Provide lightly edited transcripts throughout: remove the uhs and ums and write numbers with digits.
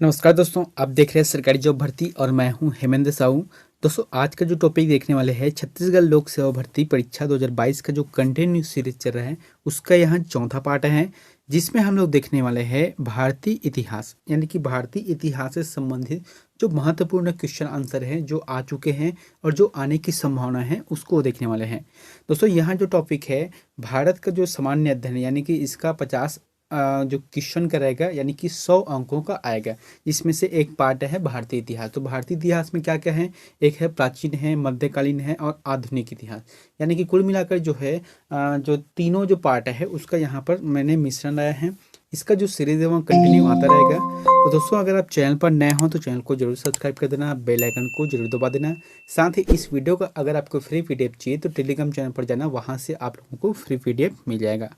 नमस्कार दोस्तों, आप देख रहे हैं सरकारी जॉब भर्ती और मैं हूं हेमेंद्र साहू। दोस्तों, आज का जो टॉपिक देखने वाले हैं छत्तीसगढ़ लोक सेवा भर्ती परीक्षा 2022 का जो कंटिन्यू सीरीज चल रहा है उसका यहाँ चौथा पार्ट है, जिसमें हम लोग देखने वाले हैं भारतीय इतिहास, यानी कि भारतीय इतिहास से संबंधित जो महत्वपूर्ण क्वेश्चन आंसर हैं जो आ चुके हैं और जो आने की संभावना है उसको देखने वाले हैं। दोस्तों, यहाँ जो टॉपिक है भारत का जो सामान्य अध्ययन, यानी कि इसका 50 जो क्वेश्चन का रहेगा, यानी कि 100 अंकों का आएगा। इसमें से एक पार्ट है भारतीय इतिहास। तो भारतीय इतिहास में क्या क्या है, एक है प्राचीन है, मध्यकालीन है और आधुनिक इतिहास, यानी कि कुल मिलाकर जो है जो तीनों जो पार्ट है उसका यहाँ पर मैंने मिश्रण लाया है। इसका जो सीरीज है वो कंटिन्यू आता रहेगा। तो दोस्तों, अगर आप चैनल पर नए हो तो चैनल को जरूर सब्सक्राइब कर देना, बेल आइकन को जरूर दबा देना। साथ ही इस वीडियो का अगर आपको फ्री पीडीएफ चाहिए तो टेलीग्राम चैनल पर जाना, वहाँ से आप लोगों को फ्री पीडीएफ मिल जाएगा।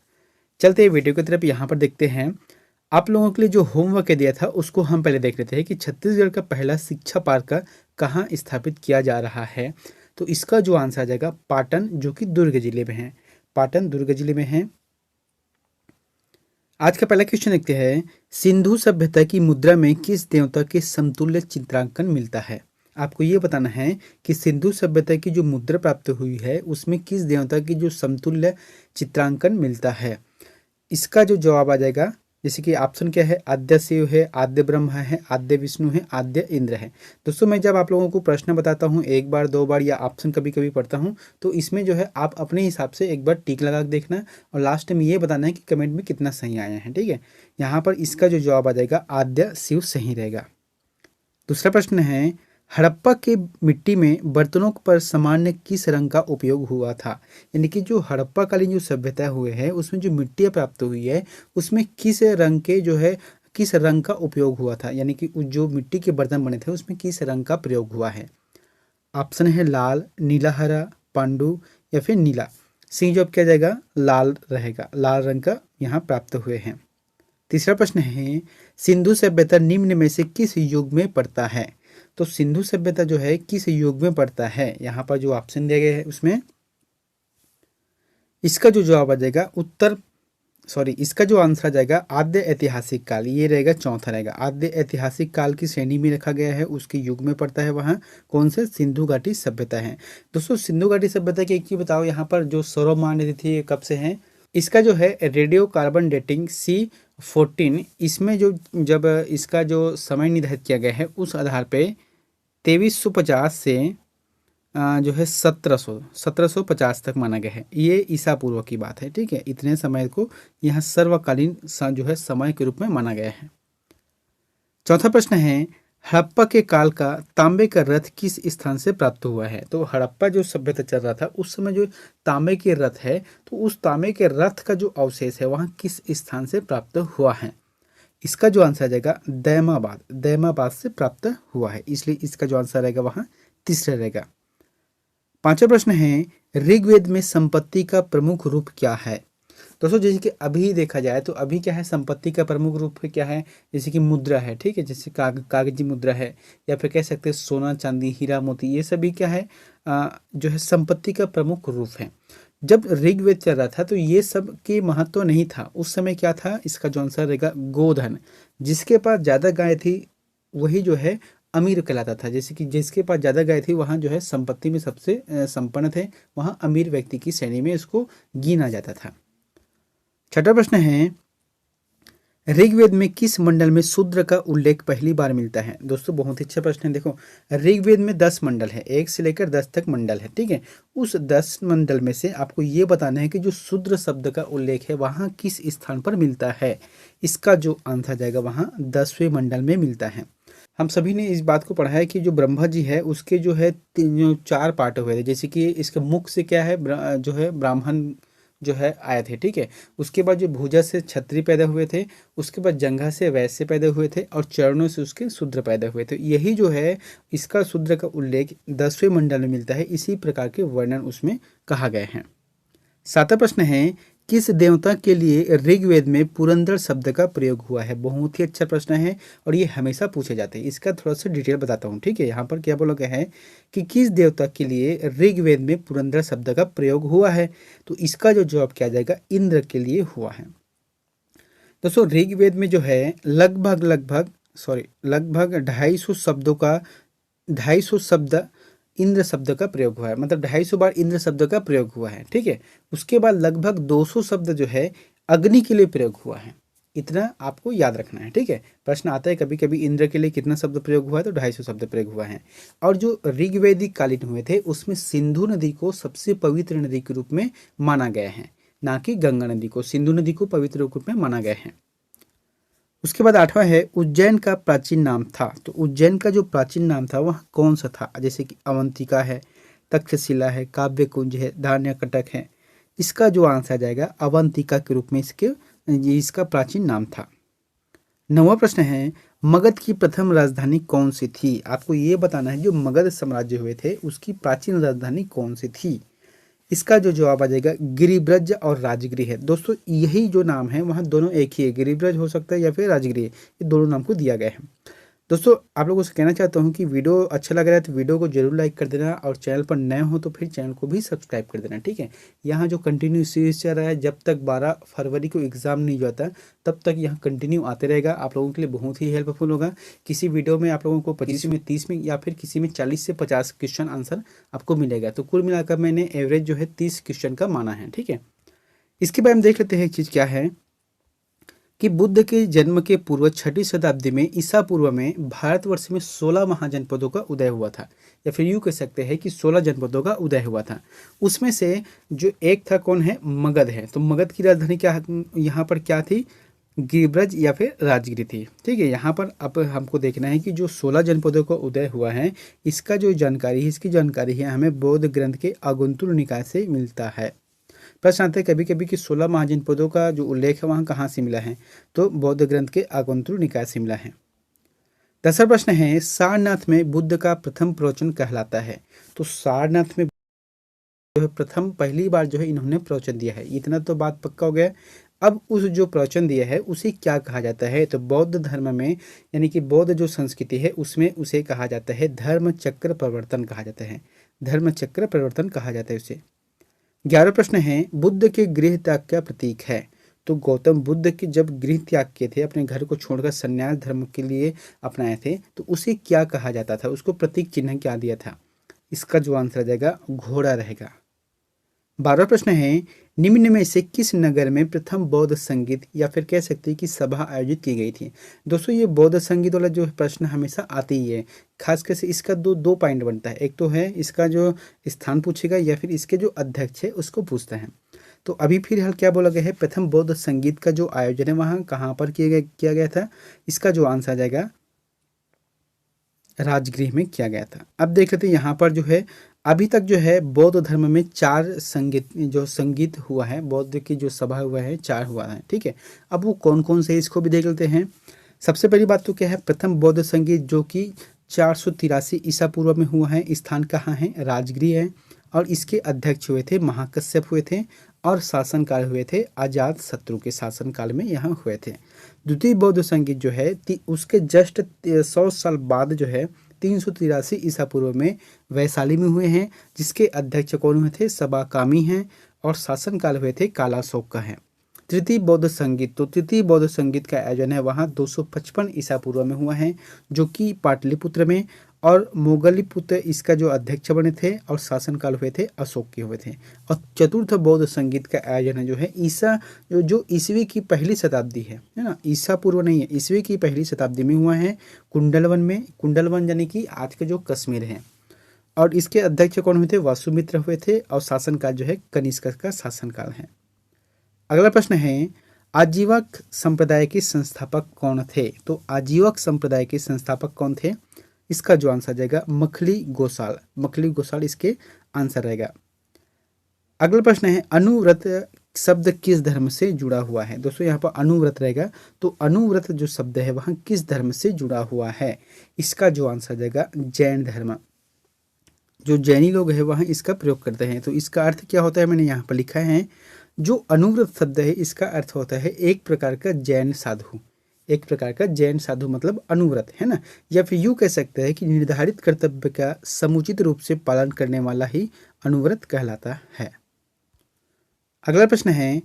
चलते हैं वीडियो की तरफ। यहाँ पर देखते हैं आप लोगों के लिए जो होमवर्क दिया था उसको हम पहले देख लेते हैं कि छत्तीसगढ़ का पहला शिक्षा पार्क कहाँ स्थापित किया जा रहा है। तो इसका जो आंसर आ जाएगा पाटन, जो कि दुर्ग जिले में है। पाटन दुर्ग जिले में है। आज का पहला क्वेश्चन देखते हैं, सिंधु सभ्यता की मुद्रा में किस देवता के समतुल्य चित्रांकन मिलता है। आपको ये बताना है कि सिंधु सभ्यता की जो मुद्रा प्राप्त हुई है उसमें किस देवता की जो समतुल्य चित्रांकन मिलता है। इसका जो जवाब आ जाएगा, जैसे कि ऑप्शन क्या है, आद्य शिव है, आद्य ब्रह्मा है, आद्य विष्णु है, आद्य इंद्र है। दोस्तों, मैं जब आप लोगों को प्रश्न बताता हूँ एक बार दो बार या ऑप्शन कभी कभी पढ़ता हूँ तो इसमें जो है आप अपने हिसाब से एक बार टिक लगा के देखना और लास्ट में ये बताना है कि कमेंट में कितना सही आया है। ठीक है, यहाँ पर इसका जो जवाब आ जाएगा आद्य शिव सही रहेगा। दूसरा प्रश्न है, हड़प्पा के मिट्टी में बर्तनों पर सामान्य किस रंग का उपयोग हुआ था। यानी कि जो हड़प्पा कालीन जो सभ्यता हुए है उसमें जो मिट्टी प्राप्त हुई है उसमें किस रंग के जो है किस रंग का उपयोग हुआ था, यानी कि जो मिट्टी के बर्तन बने थे उसमें किस रंग का प्रयोग हुआ है। ऑप्शन है लाल, नीला, हरा, पांडु या फिर नीला। सही जवाब क्या जाएगा, लाल रहेगा। लाल रंग का यहाँ प्राप्त हुए हैं। तीसरा प्रश्न है, सिंधु सभ्यता निम्न में से किस युग में पड़ता है। तो सिंधु सभ्यता जो है किस युग में पड़ता है, यहाँ पर जो ऑप्शन दिए गए हैं उसमें इसका जो जवाब आ जाएगा इसका जो आंसर आ जाएगा आद्य ऐतिहासिक काल। ये रहेगा चौथा रहेगा। आद्य ऐतिहासिक काल की श्रेणी में रखा गया है, उसके युग में पड़ता है। वहाँ कौन से, सिंधु घाटी सभ्यता है। दोस्तों, सिंधु घाटी सभ्यता की एक चीज बताओ, यहाँ पर जो सौरमान्य थी ये कब से है। इसका जो है रेडियो कार्बन डेटिंग C14, इसमें जो जब इसका जो समय निर्धारित किया गया है उस आधार पे 2350 से जो है 1750 तक माना गया है। ये ईसा पूर्व की बात है। ठीक है, इतने समय को यहाँ सर्वकालीन जो है समय के रूप में माना गया है। चौथा प्रश्न है, हड़प्पा के काल का तांबे का रथ किस स्थान से प्राप्त हुआ है। तो हड़प्पा जो सभ्यता चल रहा था उस समय जो तांबे के रथ है तो उस तांबे के रथ का जो अवशेष है वहाँ किस स्थान से प्राप्त हुआ है। इसका जो आंसर आ जाएगा दैमाबाद से प्राप्त हुआ है, इसलिए इसका जो आंसर रहेगा वहाँ तीसरा रहेगा। पांचवा प्रश्न है, ऋग्वेद में संपत्ति का प्रमुख रूप क्या है। दोस्तों, जैसे कि अभी देखा जाए तो अभी क्या है, संपत्ति का प्रमुख रूप क्या है, जैसे कि मुद्रा है। ठीक है, जैसे कागजी मुद्रा है या फिर कह सकते हैं सोना चांदी हीरा मोती, ये सभी क्या है जो है संपत्ति का प्रमुख रूप है। जब ऋग्वेद चल रहा था तो ये सब के महत्व नहीं था। उस समय क्या था, इसका जो आंसर रहेगा गोधन। जिसके पास ज़्यादा गाय थी वही जो है अमीर कहलाता था। जैसे कि जिसके पास ज़्यादा गाय थी वहाँ जो है संपत्ति में सबसे संपन्न थे, वहाँ अमीर व्यक्ति की श्रेणी में इसको गिना जाता था। छठा प्रश्न है, ऋग्वेद में किस मंडल में शूद्र का उल्लेख पहली बार मिलता है। दोस्तों, बहुत ही अच्छा प्रश्न है। देखो, ऋग्वेद में 10 मंडल है, 1 से लेकर 10 तक मंडल है। ठीक है, उस 10 मंडल में से आपको ये बताना है कि जो शूद्र शब्द का उल्लेख है वहाँ किस स्थान पर मिलता है। इसका जो आंसर जाएगा वहाँ 10वें मंडल में मिलता है। हम सभी ने इस बात को पढ़ा है कि जो ब्रह्मा जी है उसके जो है 4 पार्ट हुए थे। जैसे कि इसके मुख से क्या है जो है ब्राह्मण जो है आए थे। ठीक है, उसके बाद जो भुजा से क्षत्रिय पैदा हुए थे, उसके बाद जंघा से वैश्य पैदा हुए थे और चरणों से उसके शूद्र पैदा हुए थे। यही जो है इसका शूद्र का उल्लेख 10वें मंडल में मिलता है। इसी प्रकार के वर्णन उसमें कहा गया है। सातवां प्रश्न है, किस देवता के लिए ऋग्वेद में पुरंदर शब्द का प्रयोग हुआ है। बहुत ही अच्छा प्रश्न है और ये हमेशा पूछे जाते हैं। इसका थोड़ा सा डिटेल बताता हूँ। ठीक है, यहाँ पर क्या बोला गया है कि किस देवता के लिए ऋग्वेद में पुरंदर शब्द का प्रयोग हुआ है। तो इसका जो जवाब क्या जाएगा, इंद्र के लिए हुआ है। दोस्तों, ऋग्वेद में जो है लगभग सॉरी लगभग 250 शब्दों का 250 शब्द इंद्र शब्द का प्रयोग हुआ है, मतलब 250 बार इंद्र शब्द का प्रयोग हुआ है। ठीक है, उसके बाद लगभग 200 शब्द जो है अग्नि के लिए प्रयोग हुआ है। इतना आपको याद रखना है। ठीक है, प्रश्न आता है कभी कभी इंद्र के लिए कितना शब्द प्रयोग हुआ है, तो 250 शब्द प्रयोग हुआ है। और जो ऋग्वेदिक कालीन हुए थे उसमें सिंधु नदी को सबसे पवित्र नदी के रूप में माना गया है, ना कि गंगा नदी को। सिंधु नदी को पवित्र रूप में माना गया है। उसके बाद 8वां है उज्जैन का प्राचीन नाम था। तो उज्जैन का जो प्राचीन नाम था वह कौन सा था? जैसे कि अवंतिका है, तक्षशिला है, काव्य कुंज है, धान्यकटक है। इसका जो आंसर आ जाएगा अवंतिका के रूप में इसका प्राचीन नाम था। 9वां प्रश्न है मगध की प्रथम राजधानी कौन सी थी? आपको ये बताना है जो मगध साम्राज्य हुए थे उसकी प्राचीन राजधानी कौन सी थी। इसका जो जवाब आ जाएगा गिरिब्रज और राजगृह है। दोस्तों यही जो नाम है वहाँ दोनों एक ही है, गिरिब्रज हो सकता है या फिर राजगृह, ये दोनों नाम को दिया गया है। दोस्तों आप लोगों से कहना चाहता हूँ कि वीडियो अच्छा लग रहा है तो वीडियो को जरूर लाइक कर देना, और चैनल पर नए हो तो फिर चैनल को भी सब्सक्राइब कर देना। ठीक है, यहाँ जो कंटिन्यू सीरीज चल रहा है, जब तक 12 फरवरी को एग्ज़ाम नहीं जाता तब तक यहाँ कंटिन्यू आते रहेगा। आप लोगों के लिए बहुत ही हेल्पफुल होगा। किसी वीडियो में आप लोगों को 25 में 30 में या फिर किसी में 40 से 50 क्वेश्चन आंसर आपको मिलेगा। तो कुल मिलाकर मैंने एवरेज जो है 30 क्वेश्चन का माना है। ठीक है, इसके बाद हम देख लेते हैं एक चीज़ क्या है कि बुद्ध के जन्म के पूर्व 6वीं शताब्दी में ईसा पूर्व में भारतवर्ष में 16 महाजनपदों का उदय हुआ था, या फिर यूँ कह सकते हैं कि 16 जनपदों का उदय हुआ था। उसमें से जो एक था कौन है? मगध है। तो मगध की राजधानी क्या यहाँ पर क्या थी? गिरिब्रज या फिर राजगिरी थी। ठीक है, यहाँ पर अब हमको देखना है कि जो 16 जनपदों का उदय हुआ है इसका जो जानकारी है, इसकी जानकारी है हमें बौद्ध ग्रंथ के आगुंतुक निकाय से मिलता है। प्रश्न आते हैं कभी कभी कि 16 महाजनपदों का जो उल्लेख है वहाँ कहाँ से मिला है, तो बौद्ध ग्रंथ के आगंतुक निकाय से मिला है। 10वां प्रश्न है सारनाथ में बुद्ध का प्रथम प्रवचन कहलाता है। तो सारनाथ में जो है प्रथम पहली बार जो है इन्होंने प्रवचन दिया है, इतना तो बात पक्का हो गया। अब उस जो प्रवचन दिया है उसे क्या कहा जाता है? तो बौद्ध धर्म में यानी कि बौद्ध जो संस्कृति है उसमें उसे कहा जाता है धर्म चक्र प्रवर्तन कहा जाता है। धर्म चक्र प्रवर्तन कहा जाता है उसे। 11वां प्रश्न है बुद्ध के गृह त्याग का प्रतीक है। तो गौतम बुद्ध के जब गृह त्याग किए थे, अपने घर को छोड़कर संन्यास धर्म के लिए अपनाए थे, तो उसे क्या कहा जाता था? उसको प्रतीक चिन्ह क्या दिया था? इसका जो आंसर आ जाएगा घोड़ा रहेगा। 12वां प्रश्न है निम्न में से किस नगर में प्रथम बौद्ध संगीत या फिर कह सकते हैं कि सभा आयोजित की गई थी? दोस्तों ये बौद्ध संगीत वाला जो प्रश्न हमेशा आते ही है, खासकर से इसका दो पॉइंट बनता है। एक तो है इसका जो स्थान पूछेगा या फिर इसके जो अध्यक्ष है उसको पूछता है। तो अभी फिलहाल क्या बोला गया है? प्रथम बौद्ध संगीत का जो आयोजन है वहाँ कहाँ पर किया गया था? इसका जो आंसर आ जाएगा राजगृह में किया गया था। अब देख लेते हैं यहाँ पर जो है अभी तक जो है बौद्ध धर्म में 4 संगीत हुआ है, बौद्ध की जो सभा हुआ है 4 हुआ है। ठीक है, अब वो कौन कौन से इसको भी देख लेते हैं। सबसे पहली बात तो क्या है, प्रथम बौद्ध संगीत जो कि 483 ईसा पूर्व में हुआ है, स्थान कहाँ है? राजगृह है। और इसके अध्यक्ष हुए थे महाकश्यप हुए थे, और शासनकाल हुए थे अजात शत्रु के शासनकाल में यहाँ हुए थे। द्वितीय बौद्ध संगीत जो है उसके जस्ट 100 साल बाद जो है 383 ईसा पूर्व में वैशाली में हुए हैं, जिसके अध्यक्ष कौन हुए थे? सबाकामी हैं, और शासनकाल हुए थे कालाशोक का है। तृतीय बौद्ध संगीत, तो तृतीय बौद्ध संगीत का आयोजन है वहाँ 255 ईसा पूर्व में हुआ है, जो कि पाटलिपुत्र में, और मोगलीपुत्र इसका जो अध्यक्ष बने थे, और शासनकाल हुए थे अशोक के हुए थे। और चतुर्थ बौद्ध संगीत का आयोजन जो है ईसा जो ईसवी की पहली शताब्दी है ना, ईसा पूर्व नहीं है, ईसवी की पहली शताब्दी में हुआ है कुंडलवन में। कुंडलवन यानी कि आज के जो कश्मीर है, और इसके अध्यक्ष कौन हुए थे? वासुमित्र हुए थे, और शासनकाल जो है कनिष्क का शासनकाल है। अगला प्रश्न है आजीवक संप्रदाय के संस्थापक कौन थे? तो आजीवक संप्रदाय के संस्थापक कौन थे? इसका जो आंसर जाएगा मखली गोसाल। मखली गोसाल इसके आंसर रहेगा। अगला प्रश्न है अनुव्रत शब्द किस धर्म से जुड़ा हुआ है? दोस्तों यहाँ पर अनुव्रत रहेगा, तो अनुव्रत जो शब्द है वहाँ किस धर्म से जुड़ा हुआ है? इसका जो आंसर जाएगा जैन धर्म। जो जैनी लोग हैं वहाँ इसका प्रयोग करते हैं। तो इसका अर्थ क्या होता है मैंने यहाँ पर लिखा है, जो अनुव्रत शब्द है इसका अर्थ होता है एक प्रकार का जैन साधु। एक प्रकार का जैन साधु मतलब अनुव्रत है ना, या फिर यूँ कह सकते हैं कि निर्धारित कर्तव्य का समुचित रूप से पालन करने वाला ही अनुव्रत कहलाता है। अगला प्रश्न है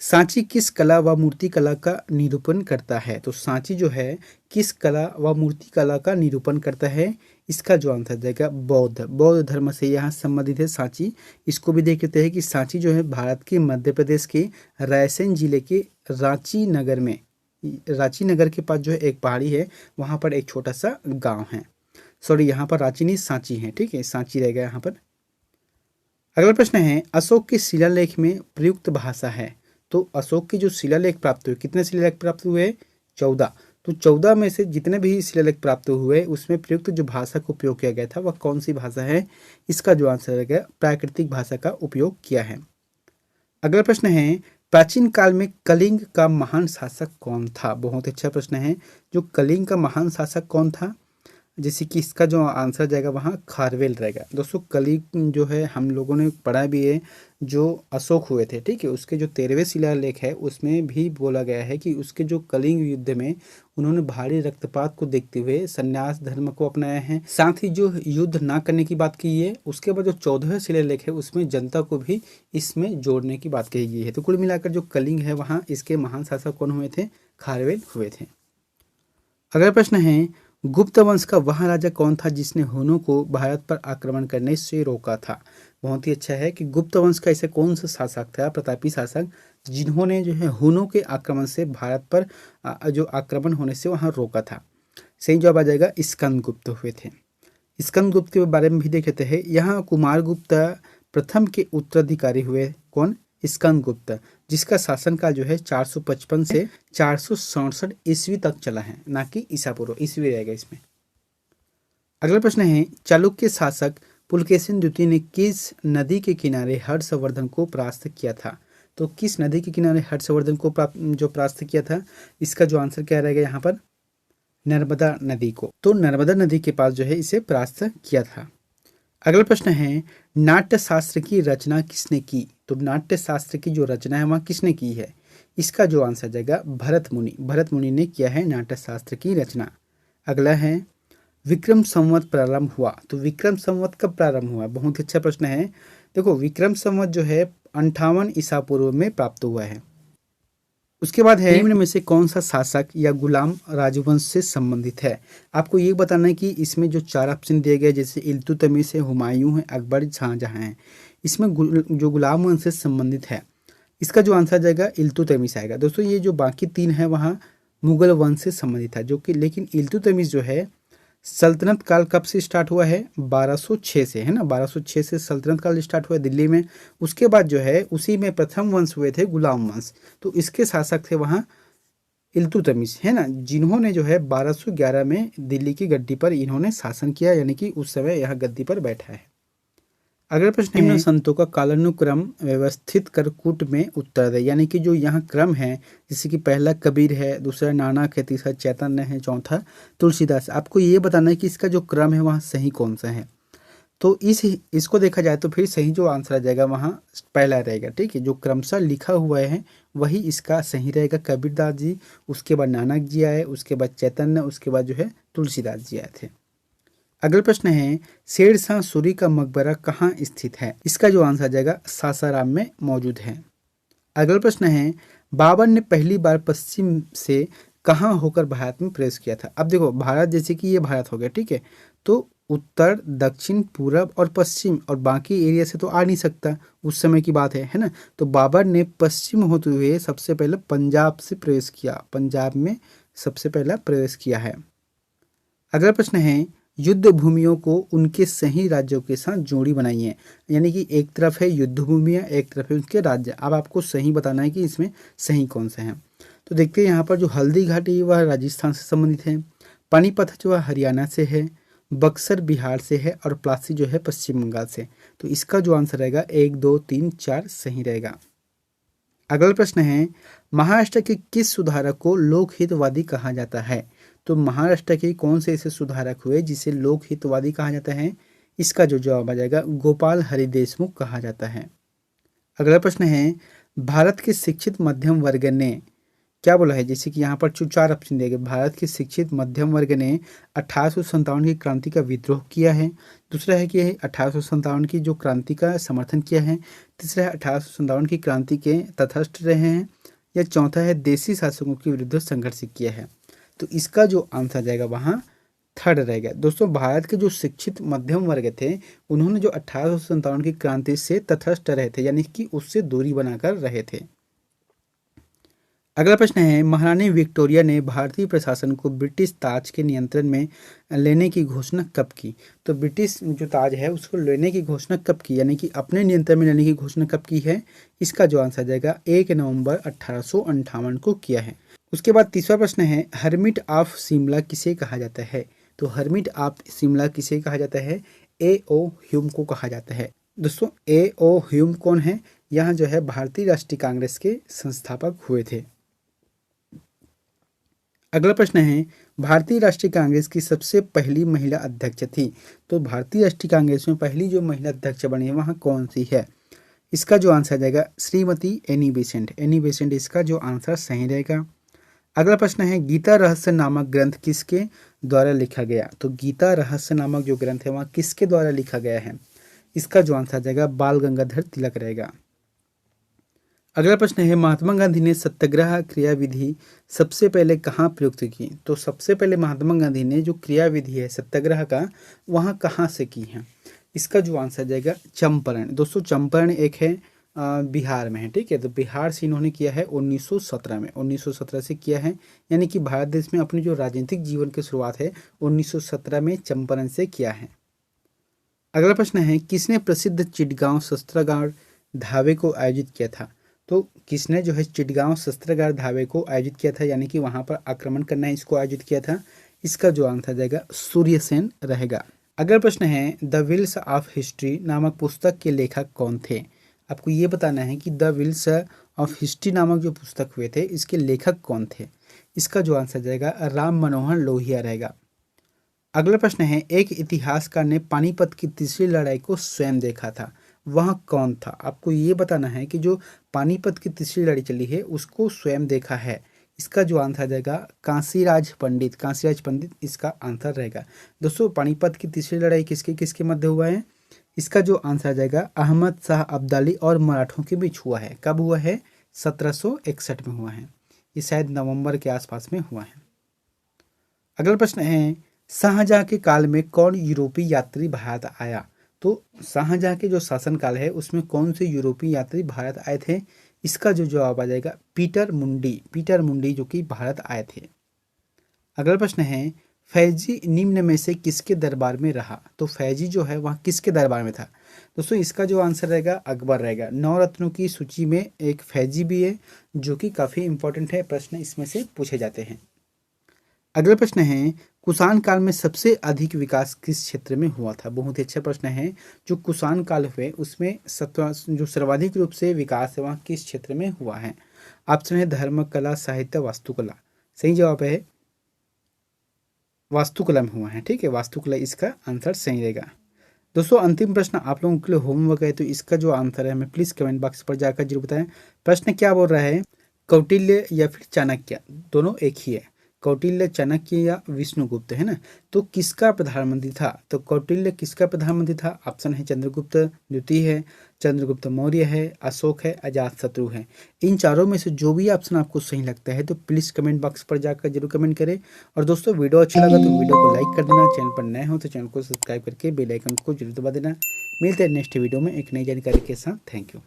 सांची किस कला व मूर्ति कला का निरूपण करता है? तो सांची जो है किस कला व मूर्ति कला का निरूपण करता है? इसका जो आंसर जाएगा बौद्ध धर्म से यहाँ संबंधित है सांची। इसको भी देख लेते हैं कि सांची जो है भारत के मध्य प्रदेश के रायसेन जिले के रांची नगर के पास जो है एक पहाड़ी है, वहाँ पर एक छोटा सा गाँव है। सॉरी, यहाँ पर रांची नहीं सांची है, ठीक है, सांची रहेगा यहाँ पर। अगला प्रश्न है, अशोक के शिलालेख में प्रयुक्त भाषा है। तो अशोक के जो शिलालेख प्राप्त हुए, कितने शिलालेख प्राप्त हुए? 14। तो 14 में से जितने भी शिलालेख प्राप्त हुए उसमें प्रयुक्त जो भाषा का उपयोग किया गया था वह कौन सी भाषा है? इसका जो आंसर है प्राकृतिक भाषा का उपयोग किया है। अगला प्रश्न है, प्राचीन काल में कलिंग का महान शासक कौन था? बहुत अच्छा प्रश्न है। जो कलिंग का महान शासक कौन था? जैसे कि इसका जो आंसर जाएगा वहाँ खारवेल रहेगा। दोस्तों कलिंग जो है हम लोगों ने पढ़ा भी है, जो अशोक हुए थे, ठीक है, उसके जो 13वें शिलालेख है उसमें भी बोला गया है कि उसके जो कलिंग युद्ध में उन्होंने भारी रक्तपात को देखते हुए संन्यास धर्म को अपनाया है। साथ ही जो युद्ध ना करने की बात की है, उसके बाद जो 14वें शिलालेख है उसमें जनता को भी इसमें जोड़ने की बात कही गई है। तो कुल मिलाकर जो कलिंग है वहाँ इसके महान शासक कौन हुए थे? खारवेल हुए थे। अगला प्रश्न है, गुप्त वंश का वह राजा कौन था जिसने हुनों को भारत पर आक्रमण करने से रोका था? बहुत ही अच्छा है कि गुप्त वंश का ऐसा कौन सा शासक था, प्रतापी शासक, जिन्होंने जो है हुनों के आक्रमण से भारत पर जो आक्रमण होने से वहाँ रोका था। सही जवाब आ जाएगा स्कंदगुप्त हुए थे। स्कंदगुप्त के बारे में भी देख लेते हैं। यहाँ कुमारगुप्त प्रथम के उत्तराधिकारी हुए। कौन? स्कंदगुप्त, जिसका शासनकाल जो है 455 से 467 ईस्वी तक चला है, ना कि ईसा पूर्व, ईस्वी रहेगा इसमें। अगला प्रश्न है, चालुक्य शासक पुलकेशिन द्वितीय ने किस नदी के किनारे हर्षवर्धन को परास्त किया था? तो किस नदी के किनारे हर्षवर्धन को परास्त किया था? इसका जो आंसर क्या रहेगा यहाँ पर? नर्मदा नदी को। तो नर्मदा नदी के पास जो है इसे परास्त किया था। अगला प्रश्न है, नाट्य शास्त्र की रचना किसने की? तो नाट्य शास्त्र की जो रचना है वह किसने की है? इसका जो आंसर जाएगा भरत मुनि ने किया है नाट्य शास्त्र की रचना। अगला है, विक्रम संवत प्रारंभ हुआ। तो विक्रम संवत कब प्रारंभ हुआ? बहुत अच्छा प्रश्न है। देखो विक्रम संवत जो है 58 ईसा पूर्व में प्राप्त हुआ है। उसके बाद है, निम्न में से कौन सा शासक या गुलाम राजवंश से संबंधित है? आपको ये बताना है कि इसमें जो 4 ऑप्शन दिए गए, जैसे इल्तुतमिश है, हुमायूं है, अकबर, शाहजहां है, इसमें जो गुलाम वंश से संबंधित है इसका जो आंसर जाएगा इल्तुतमिश आएगा। दोस्तों ये जो बाकी 3 है वहाँ मुगल वंश से संबंधित है, जो कि लेकिन इल्तुतमिश जो है सल्तनत काल कब से स्टार्ट हुआ है? 1206 से, है ना, 1206 से सल्तनत काल स्टार्ट हुआ दिल्ली में। उसके बाद जो है उसी में प्रथम वंश हुए थे गुलाम वंश, तो इसके शासक थे वहाँ इल्तुतमिश, है ना, जिन्होंने जो है 1211 में दिल्ली की गद्दी पर इन्होंने शासन किया, यानी कि उस समय यह गद्दी पर बैठा है। अगला प्रश्न है, संतों का कालानुक्रम व्यवस्थित कर कूट में उत्तर दे। यानी कि जो यहाँ क्रम है, जैसे कि पहला कबीर है, दूसरा नानक है, तीसरा चैतन्य है, चौथा तुलसीदास। आपको ये बताना है कि इसका जो क्रम है वहाँ सही कौन सा है। तो इसको देखा जाए तो फिर सही जो आंसर आ जाएगा वहाँ पहला रहेगा, ठीक है, जो क्रमशः लिखा हुआ है वही इसका सही रहेगा। कबीरदास जी, उसके बाद नानक जी आए, उसके बाद चैतन्य, उसके बाद जो है तुलसीदास जी आए थे। अगला प्रश्न है, शेरशाह सूरी का मकबरा कहाँ स्थित है? इसका जो आंसर आ जाएगा सासाराम में मौजूद है। अगला प्रश्न है, बाबर ने पहली बार पश्चिम से कहाँ होकर भारत में प्रवेश किया था? अब देखो भारत, जैसे कि ये भारत हो गया, ठीक है, तो उत्तर, दक्षिण, पूरब और पश्चिम और बाकी एरिया से तो आ नहीं सकता, उस समय की बात है ना। तो बाबर ने पश्चिम होते हुए सबसे पहले पंजाब से प्रवेश किया, पंजाब में सबसे पहला प्रवेश किया है। अगला प्रश्न है, युद्ध भूमियों को उनके सही राज्यों के साथ जोड़ी बनाइए। यानी कि एक तरफ है युद्ध भूमियाँ, एक तरफ है उनके राज्य। अब आपको सही बताना है कि इसमें सही कौन सा है। तो देखते हैं यहाँ पर जो हल्दी घाटी वह राजस्थान से संबंधित है, पानीपत जो है हरियाणा से है, बक्सर बिहार से है और प्लासी जो है पश्चिम बंगाल से। तो इसका जो आंसर रहेगा 1, 2, 3, 4 सही रहेगा। अगला प्रश्न है, महाराष्ट्र के किस सुधारक को लोकहितवादी कहा जाता है? तो महाराष्ट्र के कौन से ऐसे सुधारक हुए जिसे लोकहितवादी कहा जाता है? इसका जो जवाब आ जाएगा गोपाल हरि देशमुख कहा जाता है। अगला प्रश्न है, भारत के शिक्षित मध्यम वर्ग ने क्या बोला है, जैसे कि यहाँ पर जो 4 ऑप्शन दिए गए, भारत के शिक्षित मध्यम वर्ग ने 1857 की क्रांति का विद्रोह किया है। दूसरा है कि 1857 की जो क्रांति का समर्थन किया है। तीसरा है 1857 की क्रांति के तटस्थ रहे हैं। या चौथा है देशी शासकों के विरुद्ध संघर्ष किया है। तो इसका जो आंसर जाएगा वहाँ थर्ड रहेगा। दोस्तों, भारत के जो शिक्षित मध्यम वर्ग थे उन्होंने जो 1857 की क्रांति से तटस्थ रहे थे, यानी कि उससे दूरी बनाकर रहे थे। अगला प्रश्न है, महारानी विक्टोरिया ने भारतीय प्रशासन को ब्रिटिश ताज के नियंत्रण में लेने की घोषणा कब की? तो ब्रिटिश जो ताज है उसको लेने की घोषणा कब की, यानी कि अपने नियंत्रण में लेने की घोषणा कब की है? इसका जो आंसर जाएगा 1 नवंबर 1858 को किया है। उसके बाद तीसरा प्रश्न है, हर्मिट ऑफ शिमला किसे कहा जाता है? तो हर्मिट ऑफ शिमला किसे कहा जाता है? A.O. ह्यूम को कहा जाता है। दोस्तों, A.O. ह्यूम कौन है? यहाँ जो है भारतीय राष्ट्रीय कांग्रेस के संस्थापक हुए थे। अगला प्रश्न है, भारतीय राष्ट्रीय कांग्रेस की सबसे पहली महिला अध्यक्ष थी। तो भारतीय राष्ट्रीय कांग्रेस में पहली जो महिला अध्यक्ष बनी है वहाँ कौन सी है? इसका जो आंसर जाएगा Shrimati Annie Besant. Annie Besant इसका जो आंसर सही रहेगा। अगला प्रश्न है, गीता रहस्य नामक ग्रंथ किसके द्वारा लिखा गया? तो गीता रहस्य नामक जो ग्रंथ है वहाँ किसके द्वारा लिखा गया है? इसका जो आंसर जाएगा बाल गंगाधर तिलक रहेगा। अगला प्रश्न है, महात्मा गांधी ने सत्याग्रह क्रियाविधि सबसे पहले कहाँ प्रयुक्त की? तो सबसे पहले महात्मा गांधी ने जो क्रियाविधि है सत्याग्रह का वहाँ कहाँ से की है? इसका जो आंसर जाएगा चंपारण। दोस्तों, चंपारण एक है बिहार में है, ठीक है। तो बिहार से इन्होंने किया है 1917 में, 1917 से किया है, यानी कि भारत देश में अपनी जो राजनीतिक जीवन की शुरुआत है 1917 में चंपारण से किया है। अगला प्रश्न है, किसने प्रसिद्ध चिटगांव शस्त्रागार धावे को आयोजित किया था? तो किसने जो है चिटगांव शस्त्रागार धावे को आयोजित किया था, यानी कि वहां पर आक्रमण करना है, इसको आयोजित किया था? इसका जो आंसर जाएगा सूर्यसेन रहेगा। अगला प्रश्न है, द व्हील्स ऑफ हिस्ट्री नामक पुस्तक के लेखक कौन थे? आपको ये बताना है कि द व्हील्स ऑफ हिस्ट्री नामक जो पुस्तक हुए थे इसके लेखक कौन थे? इसका जो आंसर जाएगा राम मनोहर लोहिया रहेगा। अगला प्रश्न है, एक इतिहासकार ने पानीपत की तीसरी लड़ाई को स्वयं देखा था, वह कौन था? आपको ये बताना है कि जो पानीपत की तीसरी लड़ाई चली है उसको स्वयं देखा है। इसका जो आंसर जाएगा कांसीराज पंडित। कांसीराज पंडित इसका आंसर रहेगा। दोस्तों, पानीपत की तीसरी लड़ाई किसके किसके मध्य हुआ है? इसका जो आंसर जाएगा अहमद शाह अब्दाली और मराठों के बीच हुआ है। कब हुआ है? 1761 में हुआ है। ये शायद नवंबर के आसपास में हुआ है। अगला प्रश्न है, शाहजहां के काल में कौन यूरोपीय यात्री भारत आया? तो शाहजहां के जो शासनकाल है उसमें कौन से यूरोपीय यात्री भारत आए थे? इसका जो जवाब आ जाएगा पीटर मुंडी। पीटर मुंडी जो कि भारत आए थे। अगला प्रश्न है, फैजी निम्न में से किसके दरबार में रहा? तो फैजी जो है वह किसके दरबार में था? दोस्तों, इसका जो आंसर रहेगा अकबर रहेगा। 9 रत्नों की सूची में एक फैजी भी है जो कि काफ़ी इंपॉर्टेंट है, प्रश्न इसमें से पूछे जाते हैं। अगला प्रश्न है, कुषाण काल में सबसे अधिक विकास किस क्षेत्र में हुआ था? बहुत ही अच्छा प्रश्न है। जो कुषाण काल हुए उसमें जो सर्वाधिक रूप से विकास है वह किस क्षेत्र में हुआ है? ऑप्शन है धर्म, कला, साहित्य, वास्तुकला। सही जवाब है वास्तुकला में हुआ है, ठीक है। वास्तुकला इसका आंसर सही रहेगा। दोस्तों, अंतिम प्रश्न आप लोगों के लिए होमवर्क है, तो इसका जो आंसर है हमें प्लीज़ कमेंट बॉक्स पर जाकर जरूर बताएं। प्रश्न क्या बोल रहा है, कौटिल्य या फिर चाणक्य, दोनों एक ही है। कौटिल्य, चाणक्य या विष्णुगुप्त, है ना। तो किसका प्रधानमंत्री था? तो कौटिल्य किसका प्रधानमंत्री था? ऑप्शन है चंद्रगुप्त द्वितीय है, चंद्रगुप्त मौर्य है, अशोक है, अजातशत्रु है। इन चारों में से जो भी ऑप्शन आपको सही लगता है तो प्लीज़ कमेंट बॉक्स पर जाकर जरूर कमेंट करें। और दोस्तों, वीडियो अच्छा लगा तो वीडियो को लाइक कर देना, चैनल पर नए हो तो चैनल को सब्सक्राइब करके बेल आइकन को जरूर दबा देना। मिलते हैं नेक्स्ट वीडियो में एक नई जानकारी के साथ। Thank you.